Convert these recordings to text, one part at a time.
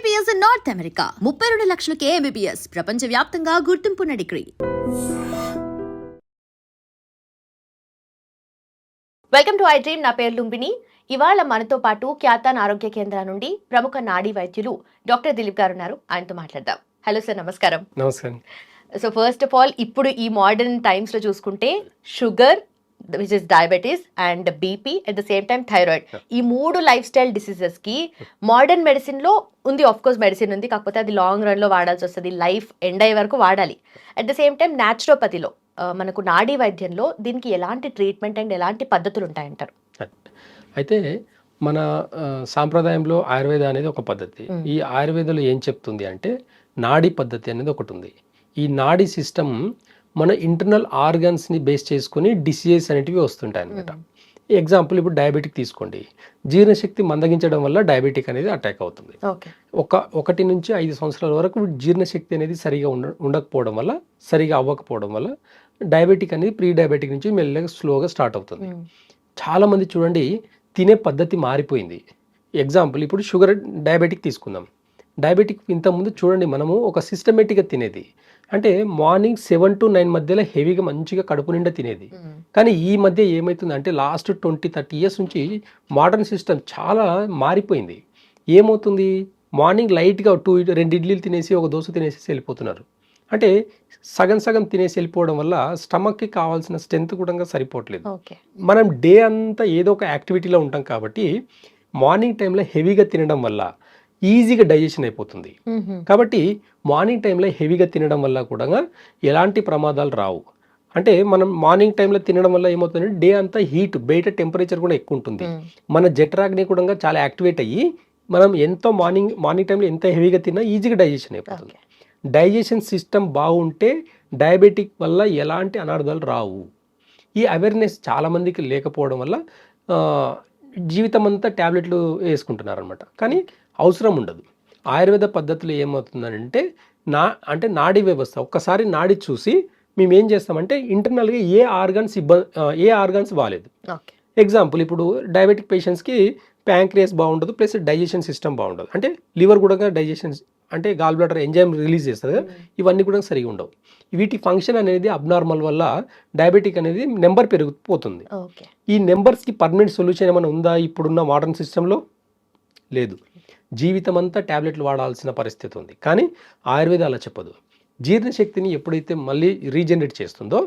MBBS in North America. 32 లక్షలకే MBBS. ప్రపంచవ్యాప్తంగా గుర్తింపున్న degree. Welcome to iDream. నా పేరు లుంబిని. ఇవాళ మనతో పాటు ఖ్యాతాన్ ఆరోగ్య కేంద్రం నుండి ప్రముఖ నాడీ వైద్యులు డాక్టర్ దిలీప్ గారు ఉన్నారు. ఆయనతో మాట్లాడదాం. హలో సార్, నమస్కారం. నమస్కారం. సో ఫస్ట్ ఆఫ్ ఆల్, ఇప్పుడు ఈ మోడర్న్ టైమ్స్ లో చూసుకుంటే sugar, which is diabetes, and BP, at the same time thyroid, ఈ మూడు లైఫ్ స్టైల్ డిసీజెస్ కి మోడర్న్ మెడిసిన్ లో ఉంది. ఆఫ్ కోర్స్ మెడిసిన్ ఉంది, కాకపోతే అది లాంగ్ రన్ లో వాడాల్సి వస్తుంది, లైఫ్ ఎండ్ అయ్యే వరకు వాడాలి. అట్ ద సేమ్ టైం న్యాచురోపతిలో మనకు నాడీ వైద్యంలో దీనికి ఎలాంటి ట్రీట్మెంట్ అండ్ ఎలాంటి పద్ధతులు ఉంటాయంటారు? అయితే మన సాంప్రదాయంలో ఆయుర్వేద అనేది ఒక పద్ధతి. ఈ ఆయుర్వేదంలో ఏం చెప్తుంది అంటే నాడీ పద్ధతి అనేది ఒకటి ఉంది. ఈ నాడీ సిస్టమ్ మన ఇంటర్నల్ ఆర్గన్స్ని బేస్ చేసుకుని డిసీజెస్ అనేటివి వస్తుంటాయి అనమాట. ఎగ్జాంపుల్, ఇప్పుడు డయాబెటిక్ తీసుకోండి. జీర్ణశక్తి మందగించడం వల్ల డయాబెటిక్ అనేది అటాక్ అవుతుంది. 1 నుంచి 5 సంవత్సరాల వరకు జీర్ణశక్తి అనేది సరిగా ఉండకపోవడం వల్ల, సరిగా అవ్వకపోవడం వల్ల డయాబెటిక్ అనేది ప్రీ డయాబెటిక్ నుంచి మెల్లగా స్లోగా స్టార్ట్ అవుతుంది. చాలామంది చూడండి, తినే పద్ధతి మారిపోయింది. ఎగ్జాంపుల్, ఇప్పుడు షుగర్ డయాబెటిక్ తీసుకుందాం. డయాబెటిక్ ఇంతకుముందు చూడండి, మనము ఒక సిస్టమేటిక్గా తినేది. అంటే మార్నింగ్ 7 to 9 మధ్యలో హెవీగా మంచిగా కడుపు నిండా తినేది. కానీ ఈ మధ్య ఏమవుతుందంటే లాస్ట్ 20-30 years నుంచి మోడర్న్ సిస్టమ్ చాలా మారిపోయింది. ఏమవుతుంది, మార్నింగ్ లైట్గా 2 ఇడ్లీలు తినేసి ఒక దోశ తినేసి వెళ్ళిపోతున్నారు. అంటే సగం సగం తినేసి వెళ్ళిపోవడం వల్ల స్టమక్కి కావాల్సిన స్ట్రెంత్ కూడా సరిపోవట్లేదు. మనం డే అంతా ఏదో ఒక యాక్టివిటీలో ఉంటాం కాబట్టి మార్నింగ్ టైంలో హెవీగా తినడం వల్ల ఈజీగా డైజెషన్ అయిపోతుంది. కాబట్టి మార్నింగ్ టైంలో హెవీగా తినడం వల్ల కూడా ఎలాంటి ప్రమాదాలు రావు. అంటే మనం మార్నింగ్ టైంలో తినడం వల్ల ఏమవుతుందంటే డే అంతా హీట్, బయట టెంపరేచర్ కూడా ఎక్కువ ఉంటుంది. మన జఠరాగ్ని కూడా చాలా యాక్టివేట్ అయ్యి మనం ఎంతో మార్నింగ్ టైంలో ఎంత హెవీగా తిన్నా ఈజీగా డైజెషన్ అయిపోతుంది. డైజెషన్ సిస్టమ్ బాగుంటే డయాబెటిక్ వల్ల ఎలాంటి అనార్థాలు రావు. ఈ అవేర్నెస్ చాలామందికి లేకపోవడం వల్ల జీవితం అంతా ట్యాబ్లెట్లు వేసుకుంటున్నారు అనమాట. కానీ అవసరం ఉండదు. ఆయుర్వేద పద్ధతిలో ఏమవుతుందంటే నాడీ వ్యవస్థ ఒక్కసారి నాడి చూసి మేము ఏం చేస్తామంటే ఇంటర్నల్గా ఏ ఆర్గాన్స్ బాగాలేదు. ఎగ్జాంపుల్, ఇప్పుడు డయాబెటిక్ పేషెంట్స్కి ప్యాంక్రియాస్ బాగుండదు, ప్లస్ డైజెషన్ సిస్టమ్ బాగుండదు. అంటే లివర్ కూడా డైజెషన్ అంటే గాల్ బ్లాడర్ ఎంజైమ్ రిలీజ్ చేస్తుంది కదా, ఇవన్నీ కూడా సరిగా ఉండవు. వీటి ఫంక్షన్ అనేది అబ్నార్మల్ వల్ల డయాబెటిక్ అనేది నెంబర్ పెరిగిపోతుంది. ఈ నెంబర్స్కి పర్మనెంట్ సొల్యూషన్ ఏమైనా ఉందా ఇప్పుడున్న మోడర్న్ సిస్టంలో? లేదు. జీవితం అంతా ట్యాబ్లెట్లు వాడాల్సిన పరిస్థితి ఉంది. కానీ ఆయుర్వేద అలా చెప్పదు. జీర్ణశక్తిని ఎప్పుడైతే మళ్ళీ రీజనరేట్ చేస్తుందో,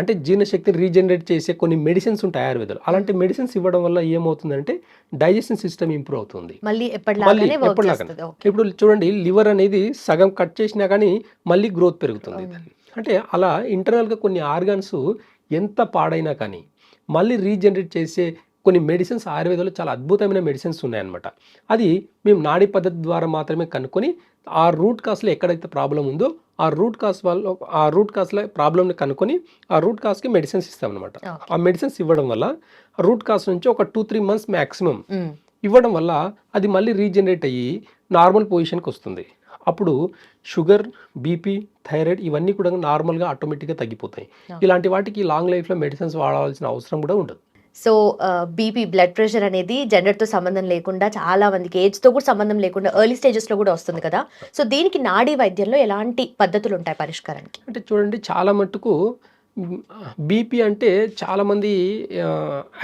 అంటే జీర్ణశక్తిని రీజనరేట్ చేసే కొన్ని మెడిసిన్స్ ఉంటాయి ఆయుర్వేదాలు. అలాంటి మెడిసిన్స్ ఇవ్వడం వల్ల ఏమవుతుందంటే డైజెషన్ సిస్టమ్ ఇంప్రూవ్ అవుతుంది. మళ్ళీ ఎప్పటిలాగానే. ఇప్పుడు చూడండి, లివర్ అనేది సగం కట్ చేసినా కానీ మళ్ళీ గ్రోత్ పెరుగుతుంది. అంటే అలా ఇంటర్నల్గా కొన్ని ఆర్గాన్స్ ఎంత పాడైనా కానీ మళ్ళీ రీజనరేట్ చేసే కొన్ని మెడిసిన్స్ ఆయుర్వేదంలో చాలా అద్భుతమైన మెడిసిన్స్ ఉన్నాయన్నమాట. అది మేము నాడీ పద్ధతి ద్వారా మాత్రమే కనుక్కొని ఆ రూట్ కాస్లో ఎక్కడైతే ప్రాబ్లం ఉందో ఆ రూట్ కాస్లో ప్రాబ్లమ్ని కనుక్కొని ఆ రూట్ కాస్కి మెడిసిన్స్ ఇస్తామన్నమాట. ఆ మెడిసిన్స్ ఇవ్వడం వల్ల రూట్ కాస్ నుంచి ఒక 2-3 months మ్యాక్సిమం ఇవ్వడం వల్ల అది మళ్ళీ రీజనరేట్ అయ్యి నార్మల్ పొజిషన్కి వస్తుంది. అప్పుడు షుగర్, బీపీ, థైరాయిడ్ ఇవన్నీ కూడా నార్మల్గా ఆటోమేటిక్గా తగ్గిపోతాయి. ఇలాంటి వాటికి లాంగ్ లైఫ్లో మెడిసిన్స్ వాడాల్సిన అవసరం కూడా ఉండదు. సో బీపీ, బ్లడ్ ప్రెషర్ అనేది జెండర్తో సంబంధం లేకుండా, చాలా మందికి ఏజ్తో కూడా సంబంధం లేకుండా ఎర్లీ స్టేజెస్లో కూడా వస్తుంది కదా. సో దీనికి నాడీ వైద్యంలో ఎలాంటి పద్ధతులు ఉంటాయి పరిష్కారానికి? అంటే చూడండి, చాలా మట్టుకు బీపీ అంటే చాలామంది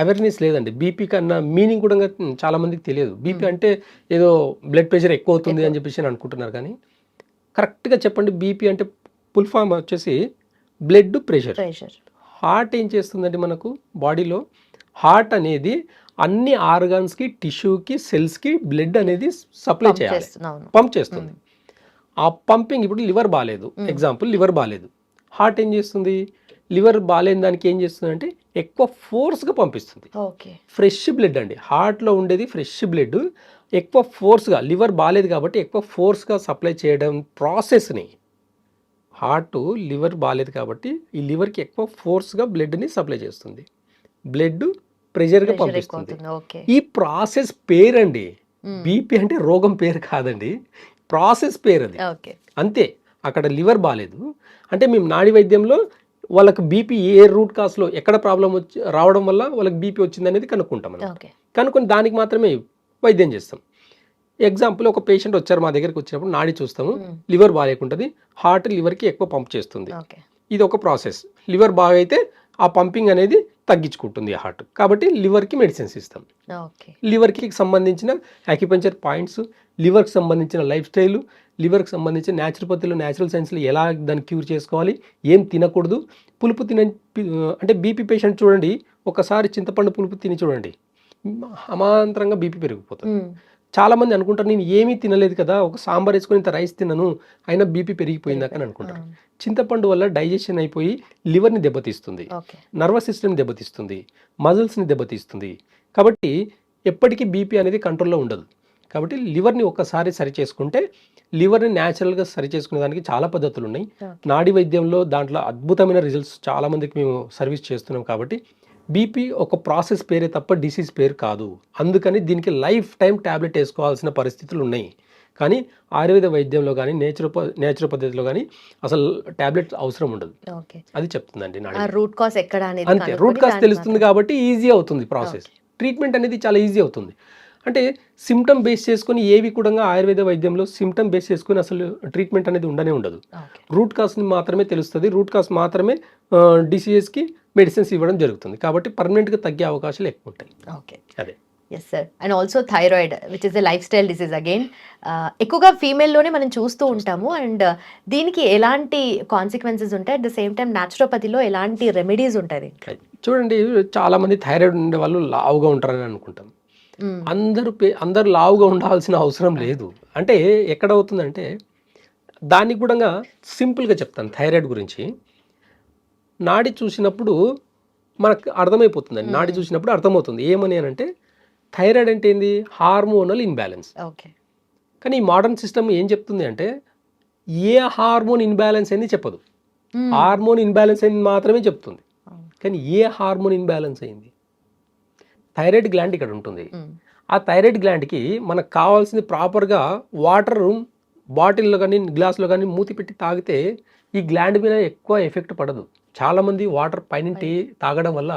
అవేర్నెస్ లేదండి. బీపీ కన్నా మీనింగ్ కూడా చాలామందికి తెలియదు. బీపీ అంటే ఏదో బ్లడ్ ప్రెషర్ ఎక్కువ అవుతుంది అని చెప్పేసి అనుకుంటున్నారు. కానీ కరెక్ట్గా చెప్పండి, బీపీ అంటే ఫుల్ ఫామ్ వచ్చేసి బ్లడ్ ప్రెషర్. హార్ట్ ఏం చేస్తుందండి మనకు బాడీలో? హార్ట్ అనేది అన్ని ఆర్గాన్స్కి, టిష్యూకి, సెల్స్కి బ్లడ్ అనేది సప్లై చేయాలి, పంప్ చేస్తుంది. ఆ పంపింగ్, ఇప్పుడు లివర్ బాగాలేదు, ఎగ్జాంపుల్ లివర్ బాగాలేదు, హార్ట్ ఏం చేస్తుంది? లివర్ బాగాలేని దానికి ఏం చేస్తుంది అంటే ఎక్కువ ఫోర్స్గా పంపిస్తుంది. ఫ్రెష్ బ్లడ్ అండి, హార్ట్లో ఉండేది ఫ్రెష్ బ్లడ్. ఎక్కువ ఫోర్స్గా, లివర్ బాగాలేదు కాబట్టి ఎక్కువ ఫోర్స్గా సప్లై చేయడం ప్రాసెస్ని, హార్ట్ లివర్ బాగాలేదు కాబట్టి ఈ లివర్కి ఎక్కువ ఫోర్స్గా బ్లడ్ని సప్లై చేస్తుంది, బ్లడ్ ప్రెషర్గా పంపిస్తుంది. ఈ ప్రాసెస్ పేరండి. బీపీ అంటే రోగం పేరు కాదండి, ప్రాసెస్ పేరు అది. అంతే. అక్కడ లివర్ బాగాలేదు అంటే మేము నాడీ వైద్యంలో వాళ్ళకి బీపీ ఏ రూట్ కాస్లో ఎక్కడ ప్రాబ్లం రావడం వల్ల వాళ్ళకి బీపీ వచ్చింది అనేది కనుక్కుంటాం. కనుక్కొని దానికి మాత్రమే వైద్యం చేస్తాం. ఎగ్జాంపుల్ ఒక పేషెంట్ వచ్చారు మా దగ్గరికి వచ్చినప్పుడు నాడి చూస్తాము, లివర్ బాగాలేకుంటుంది, హార్ట్ లివర్కి ఎక్కువ పంప్ చేస్తుంది. ఓకే. ఇది ఒక ప్రాసెస్. లివర్ బాగా అయితే ఆ పంపింగ్ అనేది తగ్గించుకుంటుంది హార్ట్, కాబట్టి లివర్కి మెడిసిన్స్ ఇస్తాం. ఓకే. లివర్కి సంబంధించిన యాక్యుపంచర్ పాయింట్స్, లివర్కి సంబంధించిన లైఫ్ స్టైల్, లివర్కి సంబంధించిన న్యాచురోపతిలో న్యాచురల్ సైన్స్లో ఎలా దాన్ని క్యూర్ చేసుకోవాలి, ఏం తినకూడదు, పులుపు అంటే బీపీ పేషెంట్ చూడండి, ఒకసారి చింతపండు పులుపు తిని చూడండి, అమాంతరంగా బీపీ పెరిగిపోతుంది. చాలామంది అనుకుంటారు నేను ఏమీ తినలేదు కదా, ఒక సాంబార్ వేసుకొని ఇంత రైస్ తిన్నాను అయినా బీపీ పెరిగిపోయిందాక అని అనుకుంటారు. చింతపండు వల్ల డైజెషన్ అయిపోయి లివర్ని దెబ్బతీస్తుంది, నర్వస్ సిస్టమ్ని దెబ్బతీస్తుంది, మజిల్స్ని దెబ్బతీస్తుంది. కాబట్టి ఎప్పటికీ బీపీ అనేది కంట్రోల్లో ఉండదు. కాబట్టి లివర్ని ఒక్కసారి సరి చేసుకుంటే, లివర్ని న్యాచురల్గా సరి చేసుకునే దానికి చాలా పద్ధతులు ఉన్నాయి. నాడీ వైద్యంలో దాంట్లో అద్భుతమైన రిజల్ట్స్ చాలామందికి మేము సర్వీస్ చేస్తున్నాం. కాబట్టి బీపీ ఒక ప్రాసెస్ పేరే తప్ప డిసీజ్ పేరు కాదు. అందుకని దీనికి లైఫ్ టైం ట్యాబ్లెట్ వేసుకోవాల్సిన పరిస్థితులు ఉన్నాయి. కానీ ఆయుర్వేద వైద్యంలో కానీ నేచురల్ పద్ధతిలో కానీ అసలు ట్యాబ్లెట్ అవసరం ఉండదు. అది చెప్తుందండి నాడి. రూట్ కాజ్ ఎక్కడ అనేది అంతే, రూట్ కాజ్ తెలుస్తుంది కాబట్టి ఈజీ అవుతుంది ప్రాసెస్. ట్రీట్మెంట్ అనేది చాలా ఈజీ అవుతుంది. అంటే సిమ్టమ్ బేస్ చేసుకొని ఏవి కూడా ఆయుర్వేద వైద్యంలో సిమ్టమ్ బేస్ చేసుకొని అసలు ట్రీట్మెంట్ అనేది ఉండనే ఉండదు. రూట్ కాజ్ని మాత్రమే తెలుస్తుంది, రూట్ కాజ్ మాత్రమే డిసీజెస్కి మెడిసిన్స్ ఇవ్వడం జరుగుతుంది. కాబట్టి పర్మనెంట్గా తగ్గే అవకాశాలు ఎక్కువ ఉంటాయి. ఓకే, అదే. Yes sir. And also thyroid which is a lifestyle disease again, ఎక్కువగా ఫీమేల్లోనే మనం చూస్తూ ఉంటాము. అండ్ దీనికి ఎలాంటి కాన్సిక్వెన్సెస్ ఉంటాయి, అట్ ద సేమ్ టైం న్యాచురోపతిలో ఎలాంటి రెమెడీస్ ఉంటాయి? చూడండి, చాలామంది థైరాయిడ్ ఉండే వాళ్ళు లావుగా ఉంటారని అనుకుంటాం. అందరూ లావుగా ఉండాల్సిన అవసరం లేదు. అంటే ఎక్కడ అవుతుందంటే, దానికి కూడా సింపుల్గా చెప్తాను. థైరాయిడ్ గురించి నాడి చూసినప్పుడు మనకు అర్థమైపోతుందండి. నాడి చూసినప్పుడు అర్థమవుతుంది ఏమని అని అంటే, థైరాయిడ్ అంటే ఏంది, హార్మోనల్ ఇన్బ్యాలెన్స్. ఓకే. కానీ ఈ మోడర్న్ సిస్టమ్ ఏం చెప్తుంది అంటే, ఏ హార్మోన్ ఇన్బ్యాలెన్స్ అయింది చెప్పదు, హార్మోన్ ఇన్బ్యాలెన్స్ అయింది మాత్రమే చెప్తుంది. కానీ ఏ హార్మోన్ ఇన్బ్యాలెన్స్ అయింది? థైరాయిడ్ గ్లాండ్ ఇక్కడ ఉంటుంది. ఆ థైరాయిడ్ గ్లాండ్కి మనకు కావాల్సింది ప్రాపర్గా వాటర్ బాటిల్లో కానీ గ్లాసులో కానీ మూతి పెట్టి తాగితే ఈ గ్లాండ్ మీద ఎక్కువ ఎఫెక్ట్ పడదు. చాలామంది వాటర్ పైనుంటి తాగడం వల్ల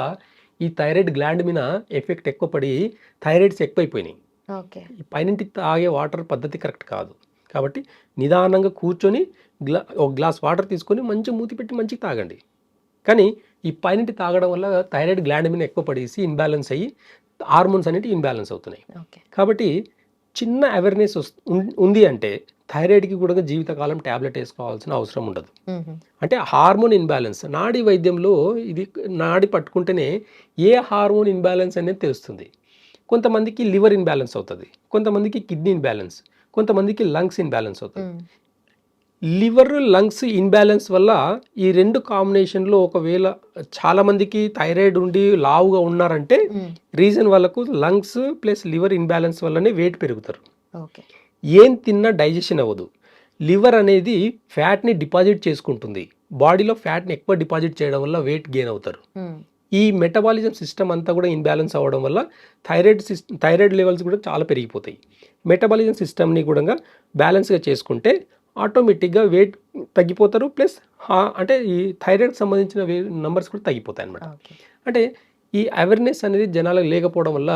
ఈ థైరాయిడ్ గ్లాండ్ మీద ఎఫెక్ట్ ఎక్కువ పడి థైరాయిడ్స్ ఎక్కువైపోయినాయి. ఈ పైనుంటి తాగే వాటర్ పద్ధతి కరెక్ట్ కాదు. కాబట్టి నిదానంగా కూర్చొని ఒక గ్లాస్ వాటర్ తీసుకొని మంచి మూతి పెట్టి మంచిగా తాగండి. కానీ ఈ పైనుంటి తాగడం వల్ల థైరాయిడ్ గ్లాండ్ మీద ఎక్కువ పడేసి ఇన్బ్యాలెన్స్ అయ్యి హార్మోన్స్ అనేవి ఇన్బ్యాలెన్స్ అవుతున్నాయి. కాబట్టి చిన్న అవేర్నెస్ ఉంది అంటే థైరాయిడ్కి కూడా జీవితకాలం ట్యాబ్లెట్ వేసుకోవాల్సిన అవసరం ఉండదు. అంటే హార్మోన్ ఇన్బ్యాలెన్స్ నాడీ వైద్యంలో ఇది నాడి పట్టుకుంటేనే ఏ హార్మోన్ ఇన్బ్యాలెన్స్ అనేది తెలుస్తుంది. కొంతమందికి లివర్ ఇన్బ్యాలెన్స్ అవుతుంది, కొంతమందికి కిడ్నీ ఇన్బ్యాలెన్స్, కొంతమందికి లంగ్స్ ఇన్బ్యాలెన్స్ అవుతుంది. లివర్ లంగ్స్ ఇన్బ్యాలెన్స్ వల్ల ఈ రెండు కాంబినేషన్లో ఒకవేళ చాలామందికి థైరాయిడ్ ఉండి లావుగా ఉన్నారంటే రీజన్ వాళ్ళకు లంగ్స్ ప్లస్ లివర్ ఇన్బ్యాలెన్స్ వల్లనే వెయిట్ పెరుగుతారు. ఏం తిన్నా డైజెషన్ అవ్వదు. లివర్ అనేది ఫ్యాట్ని డిపాజిట్ చేసుకుంటుంది, బాడీలో ఫ్యాట్ని ఎక్కువ డిపాజిట్ చేయడం వల్ల వెయిట్ గెయిన్ అవుతారు. ఈ మెటబాలిజం సిస్టమ్ అంతా కూడా ఇన్బ్యాలెన్స్ అవ్వడం వల్ల థైరాయిడ్ లెవెల్స్ కూడా చాలా పెరిగిపోతాయి. మెటబాలిజం సిస్టమ్ని కూడా బ్యాలెన్స్గా చేసుకుంటే ఆటోమేటిక్గా వెయిట్ తగ్గిపోతారు. ప్లస్ అంటే ఈ థైరాయిడ్కి సంబంధించిన నంబర్స్ కూడా తగ్గిపోతాయి అన్నమాట. అంటే ఈ అవేర్నెస్ అనేది జనాలకు లేకపోవడం వల్ల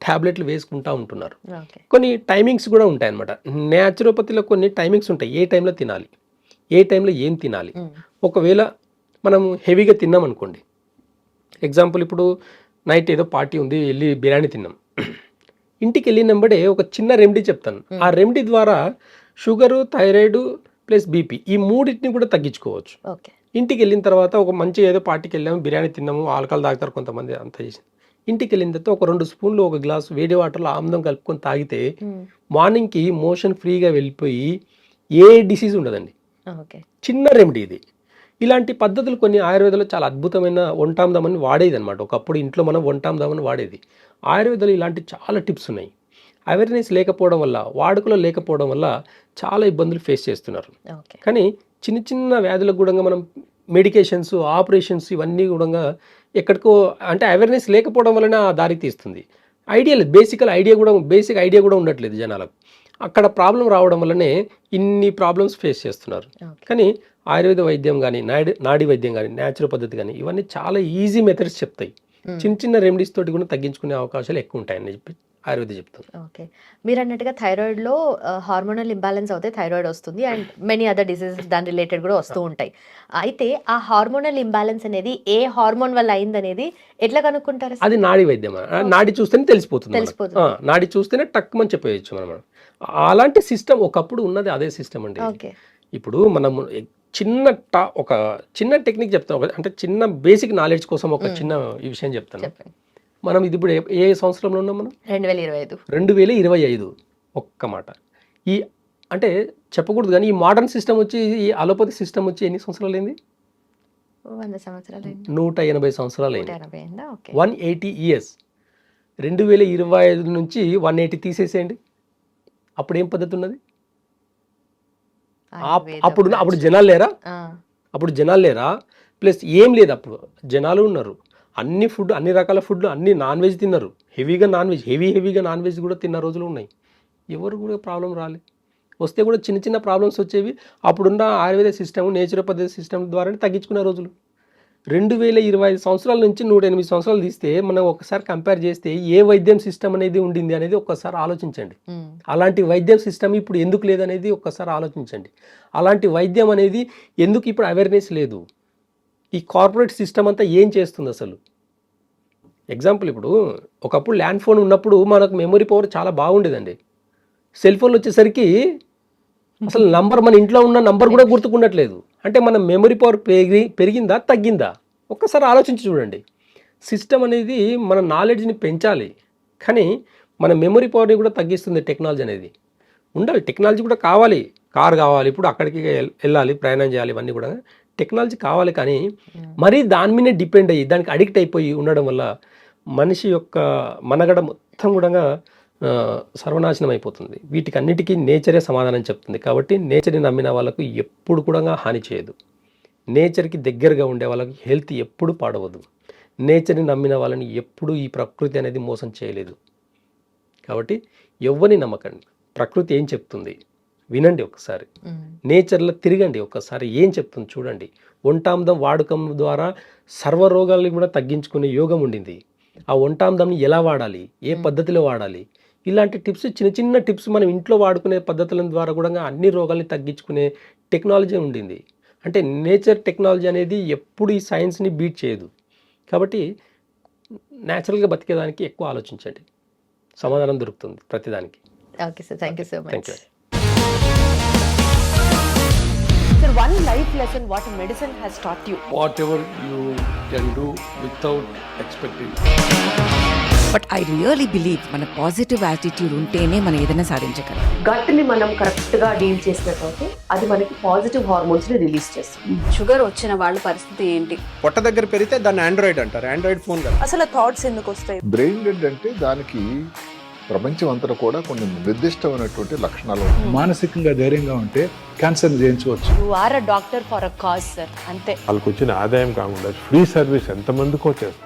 ట్యాబ్లెట్లు వేసుకుంటూ ఉంటున్నారు. కొన్ని టైమింగ్స్ కూడా ఉంటాయి అన్నమాట. న్యాచురోపతిలో కొన్ని టైమింగ్స్ ఉంటాయి, ఏ టైంలో తినాలి, ఏ టైంలో ఏం తినాలి. ఒకవేళ మనం హెవీగా తిన్నాం అనుకోండి, ఎగ్జాంపుల్ ఇప్పుడు నైట్ ఏదో పార్టీ ఉంది, వెళ్ళి బిర్యానీ తిన్నాం, ఇంటికి వెళ్ళినప్పుడే ఒక చిన్న రెమెడీ చెప్తాను. ఆ రెమెడీ ద్వారా షుగరు, థైరాయిడ్ ప్లస్ బీపీ ఈ మూడింటిని కూడా తగ్గించుకోవచ్చు. ఇంటికి వెళ్ళిన తర్వాత ఒక మంచి ఏదో పార్టీకి వెళ్ళాము, బిర్యానీ తిన్నాము, ఆల్కహాల్ తాగుతారు కొంతమంది, అంత చేసి ఇంటికి వెళ్ళిన తర్వాత ఒక 2 స్పూన్లు ఒక గ్లాస్ వేడి వాటర్లో ఆమ్లం కలుపుకొని తాగితే మార్నింగ్కి మోషన్ ఫ్రీగా వెళ్ళిపోయి ఏ డిసీజ్ ఉండదండి. చిన్న రెమెడీ ఇది. ఇలాంటి పద్ధతులు కొన్ని ఆయుర్వేదంలో చాలా అద్భుతమైన వంటాందామని వాడేది అనమాట. ఒకప్పుడు ఇంట్లో మనం వంటాందామని వాడేది. ఆయుర్వేదంలో ఇలాంటి చాలా టిప్స్ ఉన్నాయి. అవేర్నెస్ లేకపోవడం వల్ల, వాడుకలో లేకపోవడం వల్ల చాలా ఇబ్బందులు ఫేస్ చేస్తున్నారు. కానీ చిన్న చిన్న వ్యాధులకు కూడా మనం మెడికేషన్స్, ఆపరేషన్స్ ఇవన్నీ కూడా ఎక్కడికో అంటే అవేర్నెస్ లేకపోవడం వలన దారి తీస్తుంది. బేసిక్ ఐడియా కూడా ఉండట్లేదు జనాలకు. అక్కడ ప్రాబ్లం రావడం వల్లనే ఇన్ని ప్రాబ్లమ్స్ ఫేస్ చేస్తున్నారు. కానీ ఆయుర్వేద వైద్యం కానీ, నాడీ వైద్యం కానీ, న్యాచురల్ పద్ధతి కానీ ఇవన్నీ చాలా ఈజీ మెథడ్స్ చెప్తాయి. చిన్న చిన్న రెమెడీస్ తోటి కూడా తగ్గించుకునే అవకాశాలు ఎక్కువ ఉంటాయని చెప్పి ఆయుర్వేద చెప్తుంది. ఓకే, మీరు అన్నట్టుగా థైరాయిడ్లో హార్మోనల్ ఇంబ్యాలెన్స్ అవుతే థైరాయిడ్ వస్తుంది అండ్ మెనీ అదర్ డిసీజెస్ దాని రిలేటెడ్ కూడా వస్తూ ఉంటాయి. అయితే ఆ హార్మోనల్ ఇంబ్యాలెన్స్ అనేది ఏ హార్మోన్ వల్ల అయిందనేది ఎట్లా కనుక్కుంటారు అసలు? అది నాడి వైద్యం. నాడి చూస్తేనే తెలిసిపోతుంది మనకు. తెలిసిపోతుంది. నాడి చూస్తేనే టక్కుమని చెప్పేయచ్చు మనం. అలాంటి సిస్టమ్ ఒకప్పుడు ఉన్నది అదే సిస్టమ్ అండి. ఓకే, ఇప్పుడు మనం ఒక చిన్న టెక్నిక్ చెప్తాం, అంటే చిన్న బేసిక్ నాలెడ్జ్ కోసం ఒక చిన్న ఈ విషయం చెప్తాను. చెప్పండి. మనం ఇది ఇప్పుడు ఏ సంవత్సరంలో ఉన్నాం మనం? 2025. 2025. ఒక్క మాట ఈ అంటే చెప్పకూడదు కానీ ఈ మోడర్న్ సిస్టమ్ వచ్చి, ఈ అలోపతి సిస్టమ్ వచ్చి ఎన్ని సంవత్సరాలు అయింది? 100 సంవత్సరాలు 180 సంవత్సరాలు అయింది. 180 అయిందా? Okay, 180 years. 2025 నుంచి 180 తీసేసేయండి. అప్పుడు ఏం పద్ధతి ఉన్నది? అప్పుడు జనాలు లేరా? అప్పుడు జనాలు లేరా? ప్లస్ ఏం లేదు, అప్పుడు జనాలు ఉన్నారు. అన్ని రకాల ఫుడ్లు, అన్ని నాన్ వెజ్ తిన్నారు. హెవీగా నాన్ వెజ్ కూడా తిన్న రోజులు ఉన్నాయి. ఎవరు కూడా ప్రాబ్లం రాలే. వస్తే కూడా చిన్న చిన్న ప్రాబ్లమ్స్ వచ్చేవి. అప్పుడున్న ఆయుర్వేద సిస్టమ్, నేచురోపతి సిస్టమ్ ద్వారానే తగ్గించుకునే రోజులు. 2025 సంవత్సరాల నుంచి 108 సంవత్సరాలు తీస్తే మనం ఒకసారి కంపేర్ చేస్తే ఏ వైద్యం సిస్టమ్ అనేది ఉండింది అనేది ఒక్కసారి ఆలోచించండి. అలాంటి వైద్యం సిస్టమ్ ఇప్పుడు ఎందుకు లేదనేది ఒక్కసారి ఆలోచించండి. అలాంటి వైద్యం అనేది ఎందుకు ఇప్పుడు అవేర్నెస్ లేదు? ఈ కార్పొరేట్ సిస్టమ్ అంతా ఏం చేస్తుంది అసలు? ఎగ్జాంపుల్, ఇప్పుడు ఒకప్పుడు ల్యాండ్ ఫోన్ ఉన్నప్పుడు మనకు మెమరీ పవర్ చాలా బాగుండేదండి. సెల్ ఫోన్లు వచ్చేసరికి అసలు నంబర్, మన ఇంట్లో ఉన్న నంబర్ కూడా గుర్తుకుండట్లేదు. అంటే మన మెమరీ పవర్ పెరిగిందా తగ్గిందా? ఒక్కసారి ఆలోచించి చూడండి. సిస్టమ్ అనేది మన నాలెడ్జ్ని పెంచాలి, కానీ మన మెమరీ పవర్ని కూడా తగ్గిస్తుంది టెక్నాలజీ అనేది. ఉండాలి, టెక్నాలజీ కూడా కావాలి. కార్ కావాలి, ఇప్పుడు అక్కడికి వెళ్ళాలి, ప్రయాణం చేయాలి, ఇవన్నీ కూడా టెక్నాలజీ కావాలి. కానీ మరీ దాని మీదే డిపెండ్ అయ్యి దానికి అడిక్ట్ అయిపోయి ఉండడం వల్ల మనిషి యొక్క మనగడ మొత్తం కూడా సర్వనాశనం అయిపోతుంది. వీటికి అన్నిటికీ నేచరే సమాధానం చెప్తుంది. కాబట్టి నేచర్ని నమ్మిన వాళ్ళకు ఎప్పుడు కూడా హాని చేయదు. నేచర్కి దగ్గరగా ఉండే వాళ్ళకి హెల్త్ ఎప్పుడు పాడవదు. నేచర్ని నమ్మిన వాళ్ళని ఎప్పుడు ఈ ప్రకృతి అనేది మోసం చేయలేదు. కాబట్టి ఎవరిని నమ్మకండి. ప్రకృతి ఏం చెప్తుంది వినండి, ఒకసారి నేచర్లో తిరగండి, ఒక్కసారి ఏం చెప్తుంది చూడండి. ఒంటాందం వాడకం ద్వారా సర్వరోగాల్ని కూడా తగ్గించుకునే యోగం ఉండింది. ఆ ఒంటాందంని ఎలా వాడాలి, ఏ పద్ధతిలో వాడాలి, ఇలాంటి టిప్స్, చిన్న చిన్న టిప్స్ మనం ఇంట్లో వాడుకునే పద్ధతుల ద్వారా కూడా అన్ని రోగాల్ని తగ్గించుకునే టెక్నాలజీ ఉండింది. అంటే నేచర్ టెక్నాలజీ అనేది ఎప్పుడు ఈ సైన్స్ని బీట్ చేయదు. కాబట్టి న్యాచురల్గా బతికేదానికి ఎక్కువ ఆలోచించండి, సమాధానం దొరుకుతుంది ప్రతిదానికి. Okay sir, thank you so much. Thank you. Sir, one life lesson what medicine has taught you. Whatever you can do without expecting. But I really believe మన పాజిటివ్ యాటిట్యూడ్ ఉంటేనే మనం ఏదైనా సాధించగలం. గట్ని మనం కరెక్ట్గా డీల్ చేసినట్లయితే అది మనకి పాజిటివ్ హార్మోన్స్ని రిలీజ్ చేస్తుంది. షుగర్ వచ్చిన వాళ్ళ పరిస్థితి ఏంటి? పొట్ట దగ్గర పెరిగితే దాన్ని ఆండ్రాయిడ్ అంటారు, ఆండ్రాయిడ్ ఫోన్ కదా. అసలు థాట్స్ ఎందుకు వస్తాయి? బ్రెయిన్ డెడ్ అంటే దానికి ప్రపంచం అంతా కూడా కొన్ని నిర్దిష్టమైనటువంటి లక్షణాలు ఉంటాయి. మానసికంగా ధైర్యంగా ఉంటే క్యాన్సర్ జయించవచ్చు. You are a doctor for a cause sir, అంతే. వాళ్ళకి వచ్చిన ఆదాయం కాకుండా ఫ్రీ సర్వీస్ ఎంతమందికో చేస్తారు.